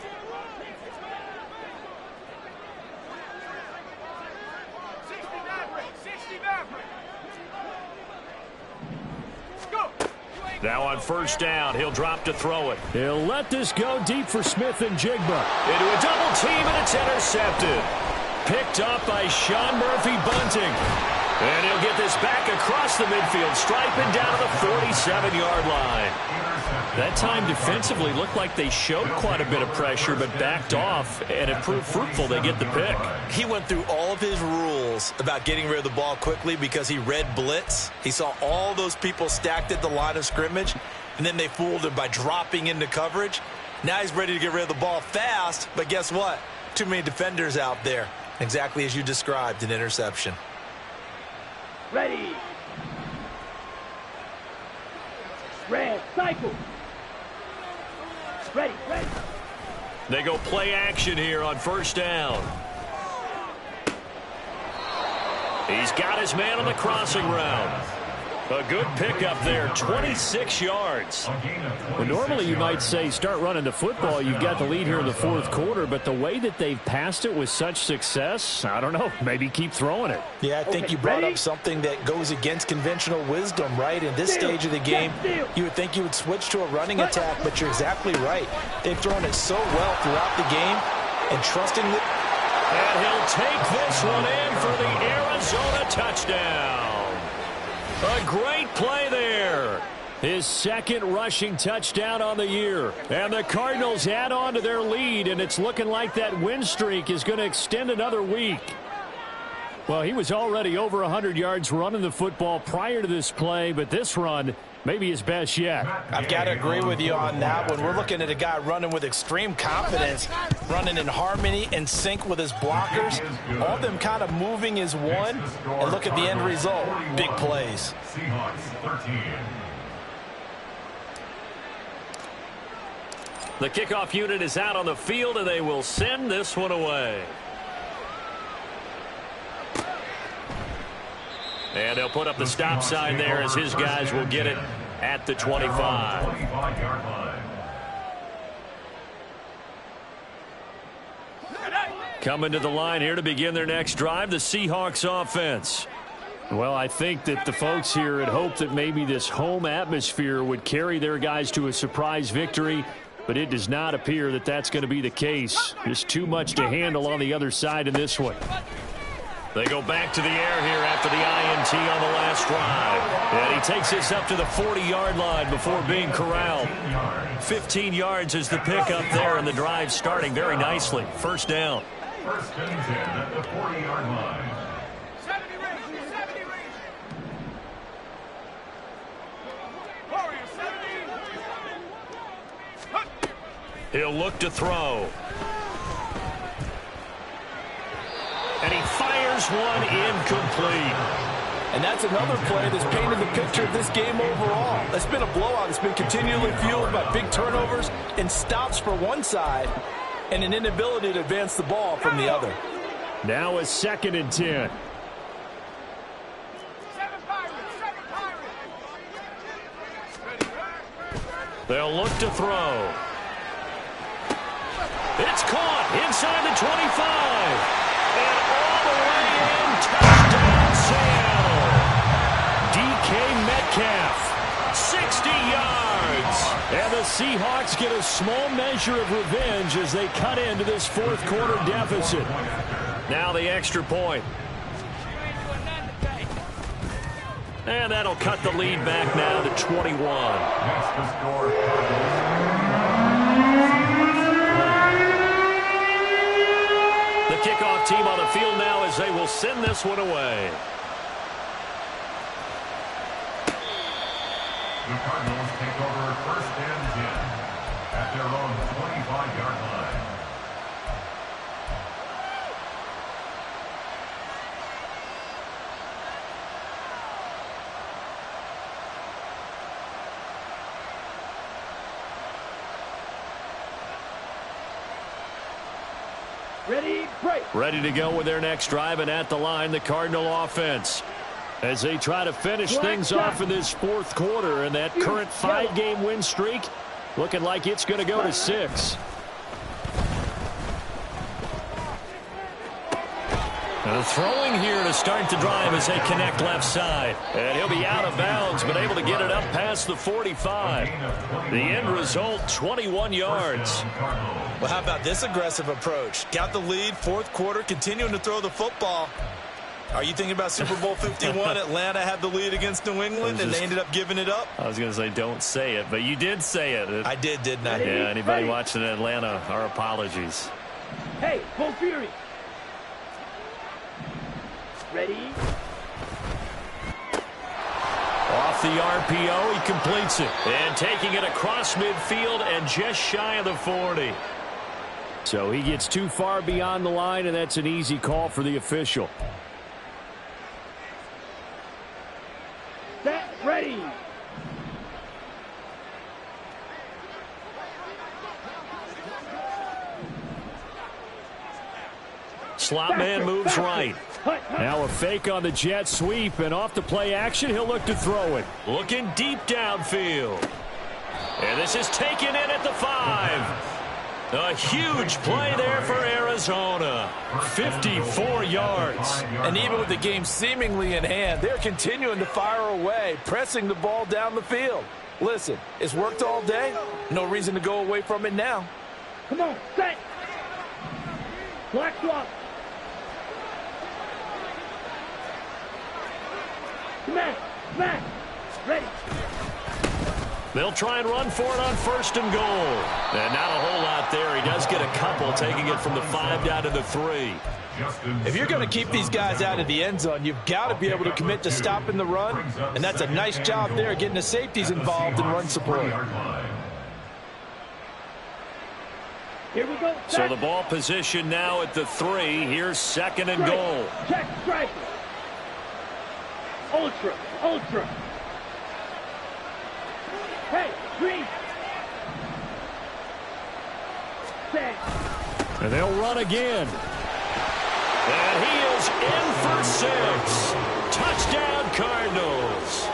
Now on first down, he'll drop to throw it. He'll let this go deep for Smith and Jigba. Into a double team, and it's intercepted. Picked up by Sean Murphy-Bunting. And he'll get this back across the midfield stripe and down to the 47-yard line. That time defensively looked like they showed quite a bit of pressure but backed off, and it proved fruitful. They get the pick. He went through all of his rules about getting rid of the ball quickly because he read blitz. He saw all those people stacked at the line of scrimmage, and then they fooled him by dropping into coverage. Now he's ready to get rid of the ball fast, but guess what? Too many defenders out there. Exactly as you described, an interception. Ready. Red, cycle. Ready, ready. They go play action here on first down. He's got his man on the crossing route. A good pickup there, 26 yards. Well, normally you might say start running the football. You've got the lead here in the fourth quarter, but the way that they've passed it with such success, I don't know, maybe keep throwing it. Yeah, I think you brought up something that goes against conventional wisdom, right? In this stage of the game, you would think you would switch to a running attack, but you're exactly right. They've thrown it so well throughout the game, and trusting that. And he'll take this one in for the Arizona touchdown. A great play there. His second rushing touchdown on the year. And the Cardinals add on to their lead, and it's looking like that win streak is going to extend another week. Well, he was already over 100 yards running the football prior to this play, but this run may be his best yet. I've got to agree with you on that one. We're looking at a guy running with extreme confidence, running in harmony and sync with his blockers. All of them kind of moving as one. And look at the end result. Big plays. Seahawks 13. The kickoff unit is out on the field, and they will send this one away. And they'll put up the stop sign there as his guys will get it at the 25. 25-yard line. Coming to the line here to begin their next drive, the Seahawks offense. Well, I think that the folks here had hoped that maybe this home atmosphere would carry their guys to a surprise victory, but it does not appear that that's going to be the case. Just too much to handle on the other side in this one. They go back to the air here after the INT on the last drive. And he takes this up to the 40-yard line before being corralled. 15 yards is the pickup there, and the drive starting very nicely. First down. First and 10 at the 40-yard line. He'll look to throw. And he fires one incomplete. And that's another play that's painted the picture of this game overall. It's been a blowout. It's been continually fueled by big turnovers and stops for one side and an inability to advance the ball from the other. Now a 2nd and 10. They'll look to throw. It's caught inside the 25. And all the way in, touchdown Seattle. DK Metcalf, 60 yards. And the Seahawks get a small measure of revenge as they cut into this fourth quarter deficit. Now the extra point. And that'll cut the lead back now to 21. Next to score. The kickoff team on the field now as they will send this one away. The Cardinals take over first and 10 at their own 25-yard line. Ready, break. Ready to go with their next drive, and at the line, the Cardinal offense. As they try to finish things off in this fourth quarter, and that current 5-game win streak looking like it's going to go to 6. And the throwing here to start the drive as they connect left side. And he'll be out of bounds, but able to get it up past the 45. The end result, 21 yards. Well, how about this aggressive approach? Got the lead, fourth quarter, continuing to throw the football. Are you thinking about Super Bowl 51? Atlanta had the lead against New England, and they ended up giving it up? I was going to say don't say it, but you did say it. I did, didn't I? Yeah, anybody watching Atlanta, our apologies. Hey, full fury. Ready? Off the RPO, he completes it. And taking it across midfield and just shy of the 40. So he gets too far beyond the line, and that's an easy call for the official. Set, ready. Slot man moves right. Now a fake on the jet sweep, and off the play action, he'll look to throw it. Looking deep downfield. And this is taken in at the 5. A huge play there for Arizona. 54 yards. And even with the game seemingly in hand, they're continuing to fire away, pressing the ball down the field. Listen, it's worked all day. No reason to go away from it now. Come on, set. Black swap. Smash. Ready. They'll try and run for it on 1st and goal. And not a whole lot there. He does get a couple, taking it from the 5 down to the 3. If you're going to keep these guys out of the end zone, you've got to be able to commit to stopping the run. And that's a nice job there, getting the safeties involved in run support. Here we go. So the ball position now at the 3. Here's 2nd and goal. Check, strike. Ultra. Hey, green. Set. And they'll run again. And he is in for 6. Touchdown, Cardinals.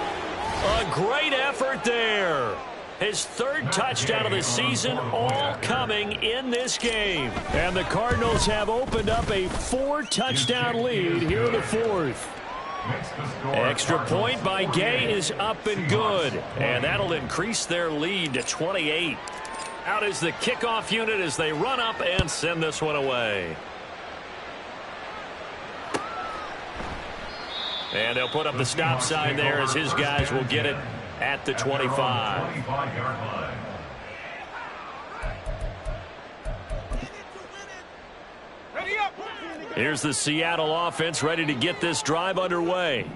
A great effort there. His 3rd touchdown of the season, all coming in this game. And the Cardinals have opened up a 4-touchdown lead here in the 4th. Extra point by Gay is up and good. And that'll increase their lead to 28. Out is the kickoff unit as they run up and send this one away. And they'll put up the stop sign there as his guys will get it at the 25. Here's the Seattle offense ready to get this drive underway.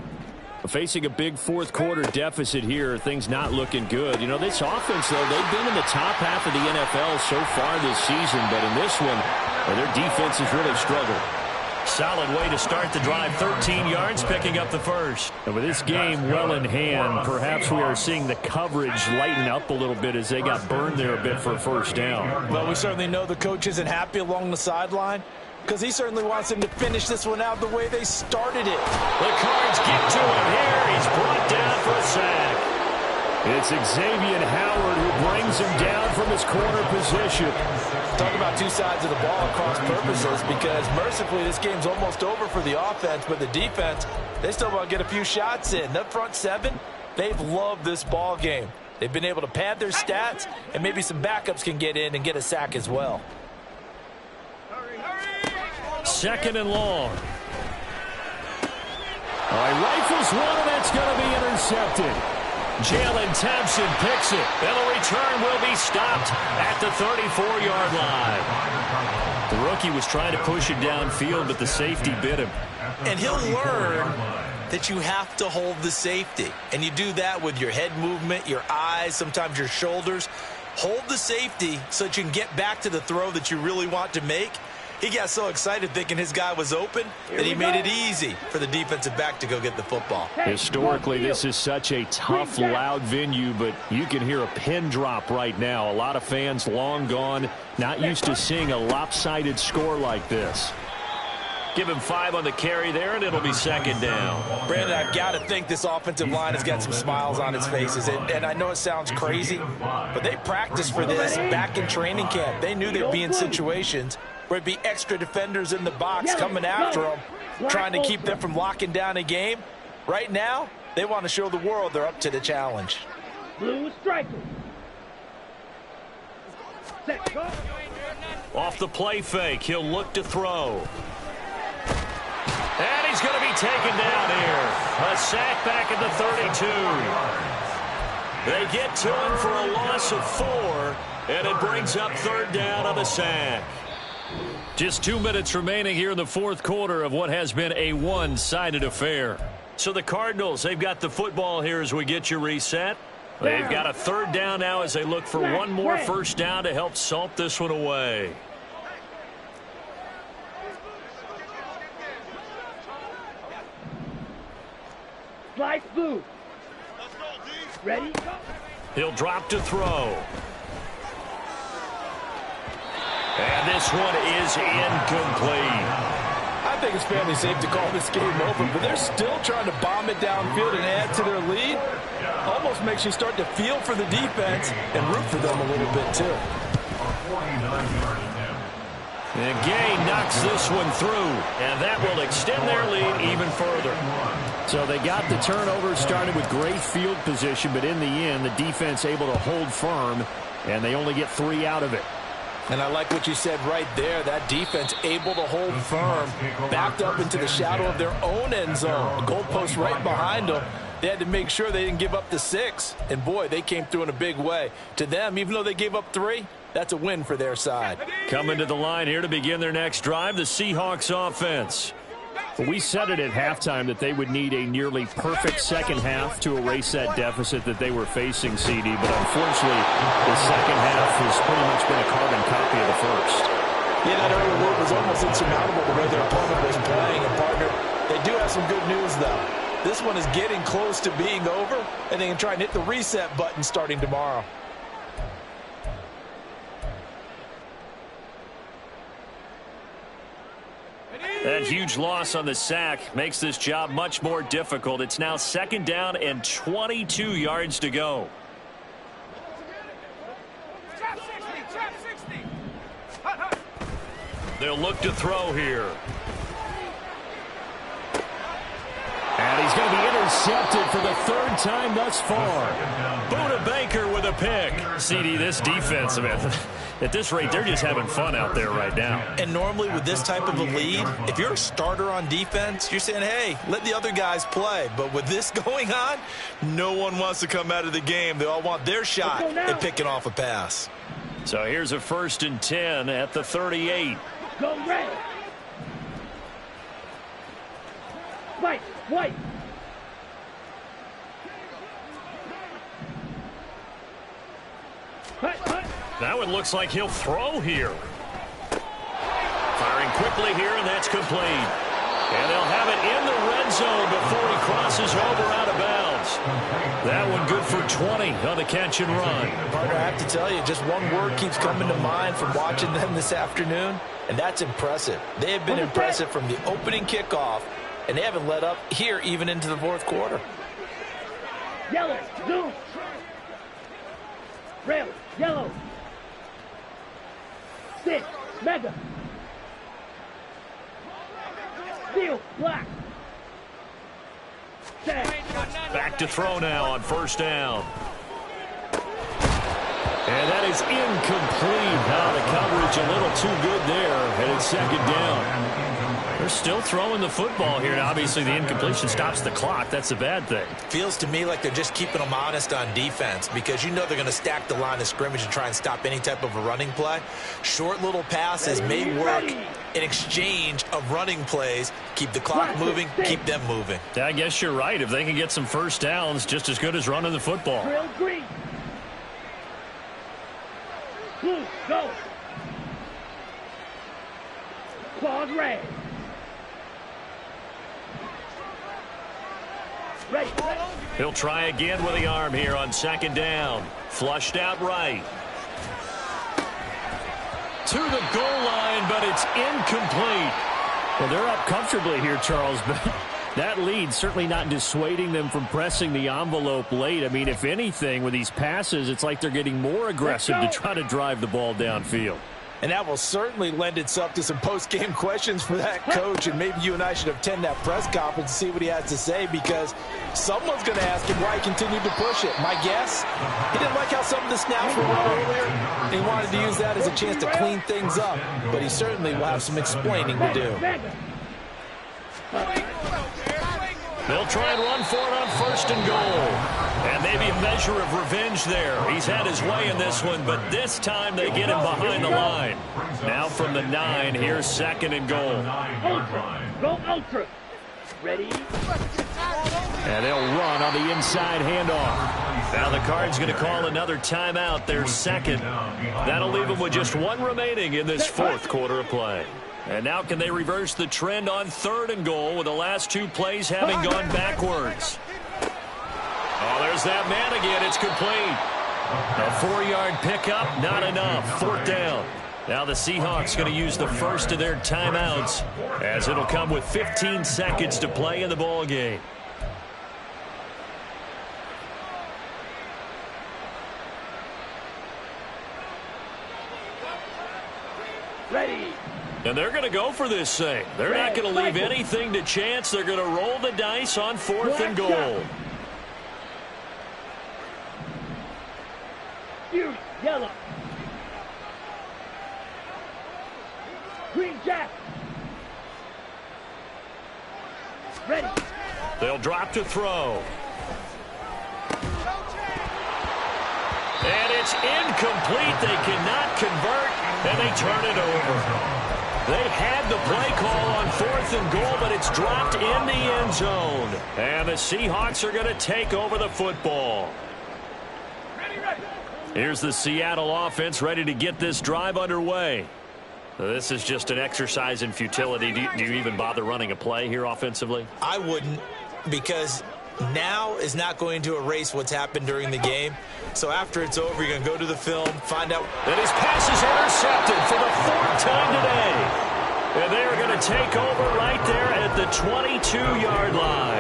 Facing a big fourth quarter deficit here, things not looking good. You know, this offense, though, they've been in the top half of the NFL so far this season, but in this one, their defense has really struggled. Solid way to start the drive, 13 yards, picking up the first. And with this game well in hand, perhaps we are seeing the coverage lighten up a little bit as they got burned there a bit for a first down. Well, we certainly know the coach isn't happy along the sideline, because he certainly wants them to finish this one out the way they started it. The Cards get to him here. He's brought down for a sack. It's Xavier Howard who brings him down from his corner position. Talk about two sides of the ball across purposes, because mercifully this game's almost over for the offense, but the defense, they still want to get a few shots in. That front 7, they've loved this ball game. They've been able to pad their stats, and maybe some backups can get in and get a sack as well. 2nd and long. All right, rifles one, and that's going to be intercepted. Jalen Thompson picks it, and the return will be stopped at the 34-yard line. The rookie was trying to push it downfield, but the safety bit him. And he'll learn that you have to hold the safety. And you do that with your head movement, your eyes, sometimes your shoulders. Hold the safety so that you can get back to the throw that you really want to make. He got so excited thinking his guy was open that he made it easy for the defensive back to go get the football. Historically, this is such a tough, loud venue, but you can hear a pin drop right now. A lot of fans long gone, not used to seeing a lopsided score like this. Give him 5 on the carry there, and it'll be second down. Brandon, I've got to think this offensive line has got some smiles on its faces. And I know it sounds crazy, but they practiced for this back in training camp. They knew they'd be in situations where it'd be extra defenders in the box coming after them, trying to keep them from locking down a game. Right now, they want to show the world they're up to the challenge. Blue striker. Set, go. Off the play fake, he'll look to throw. And he's going to be taken down here. A sack back at the 32. They get to him for a loss of 4, and it brings up third down on the sack. Just 2 minutes remaining here in the fourth quarter of what has been a one-sided affair. So the Cardinals, they've got the football here as we get you reset. They've got a third down now as they look for one more first down to help salt this one away. Slice blue. Ready? Go. He'll drop to throw. And this one is incomplete. I think it's fairly safe to call this game over, but they're still trying to bomb it downfield and add to their lead. Almost makes you start to feel for the defense and root for them a little bit, too. And Gay knocks this one through, and that will extend their lead even further. So they got the turnover, started with great field position, but in the end, the defense able to hold firm, and they only get 3 out of it. And I like what you said right there. That defense able to hold firm, backed up into the shadow of their own end zone. The goalpost right behind them. They had to make sure they didn't give up the 6. And, boy, they came through in a big way. To them, even though they gave up 3, that's a win for their side. Coming to the line here to begin their next drive, the Seahawks offense. We said it at halftime that they would need a nearly perfect second half to erase that deficit that they were facing, CD. But unfortunately, the second half has pretty much been a carbon copy of the first. Yeah, that early lead was almost insurmountable the way their opponent was playing. And, partner, they do have some good news, though. This one is getting close to being over, and they can try and hit the reset button starting tomorrow. That huge loss on the sack makes this job much more difficult. It's now second down and 22 yards to go. They'll look to throw here. And he's going to be intercepted for the 3rd time thus far. Buda Baker with a pick. CD, this defense, man, at this rate, they're just having fun out there right now. And normally with this type of a lead, if you're a starter on defense, you're saying, hey, let the other guys play. But with this going on, no one wants to come out of the game. They all want their shot at picking off a pass. So here's a 1st and 10 at the 38. Go red. White. White. That one looks like he'll throw here. Firing quickly here, and that's complete. And they'll have it in the red zone before he crosses over out of bounds. That one good for 20 on the catch and run. Partner, I have to tell you, just one word keeps coming to mind from watching them this afternoon, and that's impressive. They have been impressive from the opening kickoff, and they haven't let up here even into the 4th quarter. Yellow. Zoom. Rail. Yellow. 6. Mega. Steel. Black. Back to throw now on 1st down. And that is incomplete. Now the coverage a little too good there, and it's 2nd down. They're still throwing the football here. Now, obviously, the incompletion stops the clock. That's a bad thing. Feels to me like they're just keeping them honest on defense because you know they're going to stack the line of scrimmage and try and stop any type of a running play. Short little passes may work in exchange of running plays. Keep the clock moving, keep them moving. I guess you're right. If they can get some first downs, just as good as running the football. Drill green. Blue. Go. Ball's red. Ready. He'll try again with the arm here on second down. Flushed out right. To the goal line, but it's incomplete. Well, they're up comfortably here, Charles, but that lead certainly not dissuading them from pressing the envelope late. I mean, if anything, with these passes, it's like they're getting more aggressive to try to drive the ball downfield. And that will certainly lend itself to some post-game questions for that coach. And maybe you and I should attend that press conference and see what he has to say, because someone's going to ask him why he continued to push it. My guess, he didn't like how some of the snaps were run earlier. He wanted to use that as a chance to clean things up. But he certainly will have some explaining to do. They'll try and run for it on first and goal. And maybe a measure of revenge there. He's had his way in this one, but this time they get him behind the line. Now from the 9, here's second and goal. Go ultra. Ready? And they'll run on the inside handoff. Now the Cards going to call another timeout, their second. That'll leave them with just one remaining in this fourth quarter of play. And now can they reverse the trend on third and goal with the last 2 plays having gone backwards? Oh, there's that man again. It's complete. A 4-yard pickup, not enough. Fourth down. Now the Seahawks going to use the first of their timeouts, as it'll come with 15 seconds to play in the ball game. Ready. And they're going to go for this thing. They're not going to leave anything to chance. They're going to roll the dice on fourth and goal. Fury, yellow. Green jack. Ready. They'll drop to throw. And it's incomplete. They cannot convert, and they turn it over. They had the play call on fourth and goal, but it's dropped in the end zone. And the Seahawks are going to take over the football. Here's the Seattle offense ready to get this drive underway. This is just an exercise in futility. Do you even bother running a play here offensively? I wouldn't, because now is not going to erase what's happened during the game. So after it's over, you're going to go to the film, find out. And his pass is intercepted for the 4th time today. And they are going to take over right there at the 22-yard line.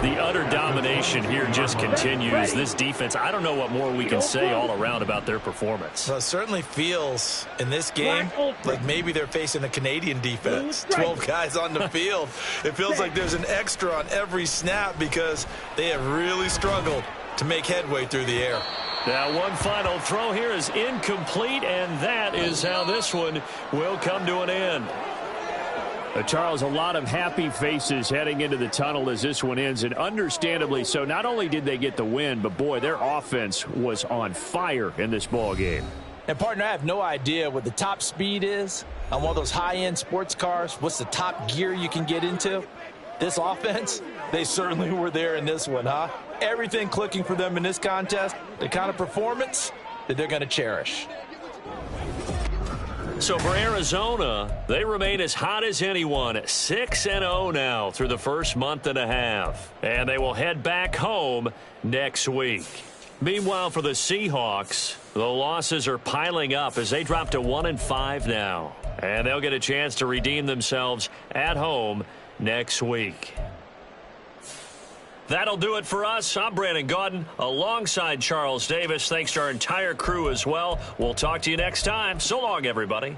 The utter domination here just continues. This defense, I don't know what more we can say all around about their performance. Well, it certainly feels in this game like maybe they're facing the Canadian defense. 12 guys on the field. It feels like there's an extra on every snap because they have really struggled to make headway through the air. Now one final throw here is incomplete, and that is how this one will come to an end. Charles, a lot of happy faces heading into the tunnel as this one ends, and understandably so. Not only did they get the win, but boy, their offense was on fire in this ball game. And partner, I have no idea what the top speed is on one of those high-end sports cars. What's the top gear you can get into? This offense, they certainly were there in this one, huh? Everything clicking for them in this contest, the kind of performance that they're going to cherish. So for Arizona, they remain as hot as anyone, 6-0 now through the first month and a half. And they will head back home next week. Meanwhile, for the Seahawks, the losses are piling up as they drop to 1-5 now. And they'll get a chance to redeem themselves at home next week. That'll do it for us. I'm Brandon Gaudin alongside Charles Davis. Thanks to our entire crew as well. We'll talk to you next time. So long, everybody.